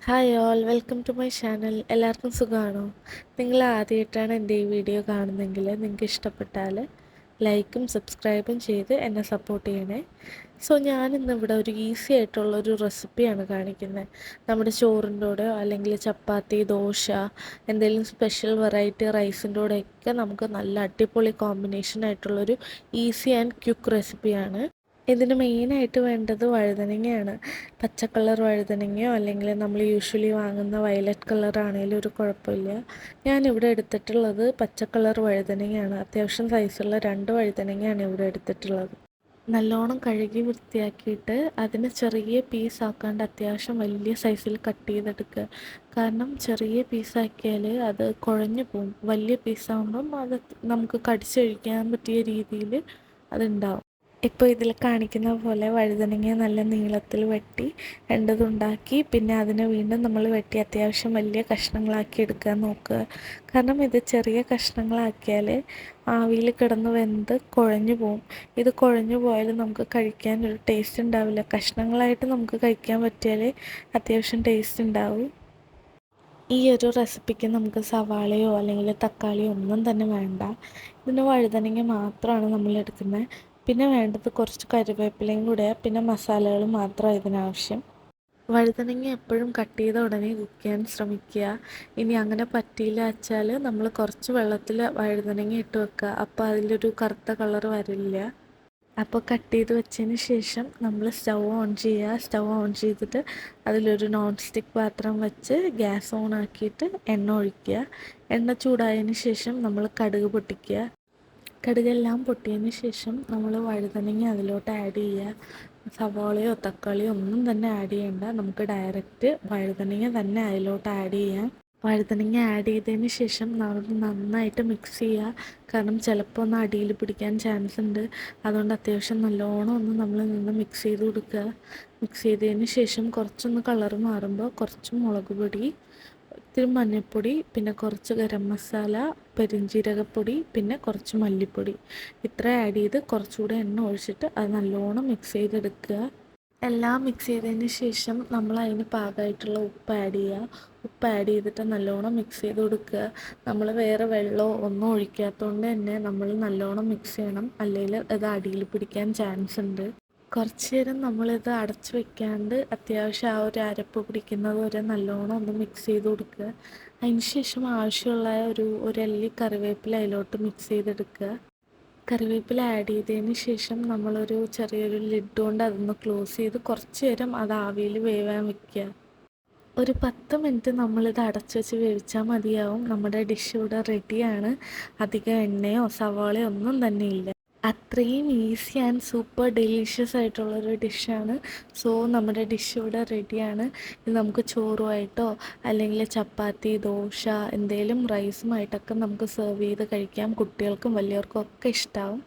Hi all, welcome to my channel. എല്ലാവർക്കും സുഖമാണോ? നിങ്ങൾ ആദ്യമായിട്ടാണ് എൻ്റെ ഈ വീഡിയോ കാണുന്നതെങ്കിൽ നിങ്ങൾക്ക് ഇഷ്ടപ്പെട്ടാൽ ലൈക്കും സബ്സ്ക്രൈബും ചെയ്ത് എന്നെ സപ്പോർട്ട് ചെയ്യണേ. ഞാനിന്നിവിടെ ഒരു ഈസി ആയിട്ടുള്ളൊരു റെസിപ്പിയാണ് കാണിക്കുന്നത്. നമ്മുടെ ചോറിൻ്റെ കൂടെയോ അല്ലെങ്കിൽ ചപ്പാത്തി, ദോശ, എന്തെങ്കിലും സ്പെഷ്യൽ വെറൈറ്റി റൈസിൻ്റെ കൂടെയൊക്കെ നമുക്ക് നല്ല അടിപൊളി കോമ്പിനേഷൻ ആയിട്ടുള്ളൊരു ഈസി ആൻഡ് ക്വിക്ക് റെസിപ്പിയാണ്. ഇതിന് മെയിനായിട്ട് വേണ്ടത് വഴുതനങ്ങയാണ്. പച്ച കളർ വഴുതനങ്ങയോ അല്ലെങ്കിൽ നമ്മൾ യൂഷ്വലി വാങ്ങുന്ന വയലറ്റ് കളറാണേലും ഒരു കുഴപ്പമില്ല. ഞാനിവിടെ എടുത്തിട്ടുള്ളത് പച്ച കളർ വഴുതനങ്ങയാണ്. അത്യാവശ്യം സൈസുള്ള 2 വഴുതനങ്ങയാണ് ഇവിടെ എടുത്തിട്ടുള്ളത്. നല്ലോണം കഴുകി വൃത്തിയാക്കിയിട്ട് അതിന് ചെറിയ പീസാക്കാണ്ട് അത്യാവശ്യം വലിയ സൈസിൽ കട്ട് ചെയ്തെടുക്കുക. കാരണം ചെറിയ പീസാക്കിയാൽ അത് കുഴഞ്ഞു പോകും. വലിയ പീസാകുമ്പം അത് നമുക്ക് കടിച്ചു കഴിക്കാൻ പറ്റിയ രീതിയിൽ അതുണ്ടാവും. ഇപ്പോൾ ഇതിൽ കാണിക്കുന്ന പോലെ വഴുതനങ്ങ നല്ല നീളത്തിൽ വെട്ടി 2 തുണ്ടാക്കി പിന്നെ അതിനെ വീണ്ടും നമ്മൾ വെട്ടി അത്യാവശ്യം വലിയ കഷ്ണങ്ങളാക്കി എടുക്കാൻ നോക്കുക. കാരണം ഇത് ചെറിയ കഷ്ണങ്ങളാക്കിയാൽ ആവിയിൽ കിടന്ന് വെന്ത് കുഴഞ്ഞു പോവും. ഇത് കുഴഞ്ഞു പോയാൽ നമുക്ക് കഴിക്കാൻ ഒരു ടേസ്റ്റ് ഉണ്ടാവില്ല. കഷ്ണങ്ങളായിട്ട് നമുക്ക് കഴിക്കാൻ പറ്റിയാൽ അത്യാവശ്യം ടേസ്റ്റ് ഉണ്ടാവും. ഈ ഒരു റെസിപ്പിക്ക് നമുക്ക് സവാളയോ അല്ലെങ്കിൽ തക്കാളിയോ ഒന്നും തന്നെ വേണ്ട. ഇതിന് വഴുതനങ്ങ മാത്രമാണ് നമ്മൾ എടുക്കുന്നത്. പിന്നെ വേണ്ടത് കുറച്ച് കറിവേപ്പിലയും കൂടെ, പിന്നെ മസാലകൾ മാത്രമാണ് ഇതിനാവശ്യം. വഴുതനങ്ങ എപ്പോഴും കട്ട് ചെയ്ത ഉടനെ കുക്ക് ചെയ്യാൻ ശ്രമിക്കുക. ഇനി അങ്ങനെ പറ്റിയില്ല വെച്ചാൽ നമ്മൾ കുറച്ച് വെള്ളത്തിൽ വഴുതനങ്ങ ഇട്ട് വെക്കുക. അപ്പോൾ അതിലൊരു കറുത്ത കളർ വരില്ല. അപ്പോൾ കട്ട് ചെയ്ത് വെച്ചതിന് ശേഷം നമ്മൾ സ്റ്റൗ ഓൺ ചെയ്യുക. സ്റ്റൗ ഓൺ ചെയ്തിട്ട് അതിലൊരു നോൺ സ്റ്റിക്ക് പാത്രം വെച്ച് ഗ്യാസ് ഓൺ ആക്കിയിട്ട് എണ്ണ ഒഴിക്കുക. എണ്ണ ചൂടായതിന് ശേഷം നമ്മൾ കടുക് പൊട്ടിക്കുക. കടുകെല്ലാം പൊട്ടിയതിന് ശേഷം നമ്മൾ വഴുതനങ്ങ അതിലോട്ട് ആഡ് ചെയ്യുക. സവാളയോ തക്കാളിയോ ഒന്നും തന്നെ ആഡ് ചെയ്യണ്ട. നമുക്ക് ഡയറക്റ്റ് വഴുതനങ്ങ തന്നെ അതിലോട്ട് ആഡ് ചെയ്യാം. വഴുതനങ്ങ ആഡ് ചെയ്തതിന് ശേഷം നമ്മൾ നന്നായിട്ട് മിക്സ് ചെയ്യുക. കാരണം ചിലപ്പോൾ ഒന്ന് അടിയിൽ പിടിക്കാൻ ചാൻസ് ഉണ്ട്. അതുകൊണ്ട് അത്യാവശ്യം നല്ലോണം ഒന്ന് നമ്മൾ മിക്സ് ചെയ്ത് കൊടുക്കുക. മിക്സ് ചെയ്തതിന് ശേഷം കുറച്ചൊന്ന് കളർ മാറുമ്പോൾ കുറച്ച് മുളക് പൊടി, ഇത്തിരി മഞ്ഞൾപ്പൊടി, പിന്നെ കുറച്ച് ഗരം മസാല, പെരുംജീരകപ്പൊടി, പിന്നെ കുറച്ച് മല്ലിപ്പൊടി, ഇത്ര ആഡ് ചെയ്ത് കുറച്ചുകൂടെ എണ്ണ ഒഴിച്ചിട്ട് അത് നല്ലോണം മിക്സ് ചെയ്തെടുക്കുക. എല്ലാം മിക്സ് ചെയ്തതിന് ശേഷം നമ്മൾ അതിന് പാകമായിട്ടുള്ള ഉപ്പ് ആഡ് ചെയ്യുക. ഉപ്പ് ആഡ് ചെയ്തിട്ട് നല്ലോണം മിക്സ് ചെയ്ത് കൊടുക്കുക. നമ്മൾ വേറെ വെള്ളമോ ഒന്നും ഒഴിക്കാത്തതുകൊണ്ട് തന്നെ നമ്മൾ നല്ലോണം മിക്സ് ചെയ്യണം. അല്ലെങ്കിൽ അത് അടിയിൽ പിടിക്കാൻ ചാൻസ് ഉണ്ട്. കുറച്ച് നേരം നമ്മളിത് അടച്ചു വെക്കാണ്ട് അത്യാവശ്യം ആ ഒരു അരപ്പ് പിടിക്കുന്നത് വരെ നല്ലോണം ഒന്ന് മിക്സ് ചെയ്ത് കൊടുക്കുക. അതിന് ശേഷം ആവശ്യമുള്ള ഒരു അല്ലി കറിവേപ്പില അതിലോട്ട് മിക്സ് ചെയ്തെടുക്കുക. കറിവേപ്പില ആഡ് ചെയ്തതിന് ശേഷം നമ്മളൊരു ചെറിയൊരു ലിഡ് കൊണ്ട് അതൊന്ന് ക്ലോസ് ചെയ്ത് കുറച്ച് നേരം അത് ആവിയിൽ വേവാൻ വയ്ക്കുക. ഒരു 10 മിനിറ്റ് നമ്മളിത് അടച്ചു വെച്ച് വേവിച്ചാൽ മതിയാവും. നമ്മുടെ ഡിഷ് ഇവിടെ റെഡിയാണ്. അധികം എണ്ണയോ സവാളയോ ഒന്നും തന്നെ ഇല്ല. അത്രയും ഈസി ആൻഡ് സൂപ്പർ ഡെലീഷ്യസ് ആയിട്ടുള്ളൊരു ഡിഷാണ്. നമ്മുടെ ഡിഷ് ഇവിടെ റെഡിയാണ്. ഇത് നമുക്ക് ചോറുമായിട്ടോ അല്ലെങ്കിൽ ചപ്പാത്തി, ദോശ, എന്തെങ്കിലും റൈസുമായിട്ടൊക്കെ നമുക്ക് സെർവ് ചെയ്ത് കഴിക്കാം. കുട്ടികൾക്കും വലിയവർക്കും ഒക്കെ ഇഷ്ടമാവും.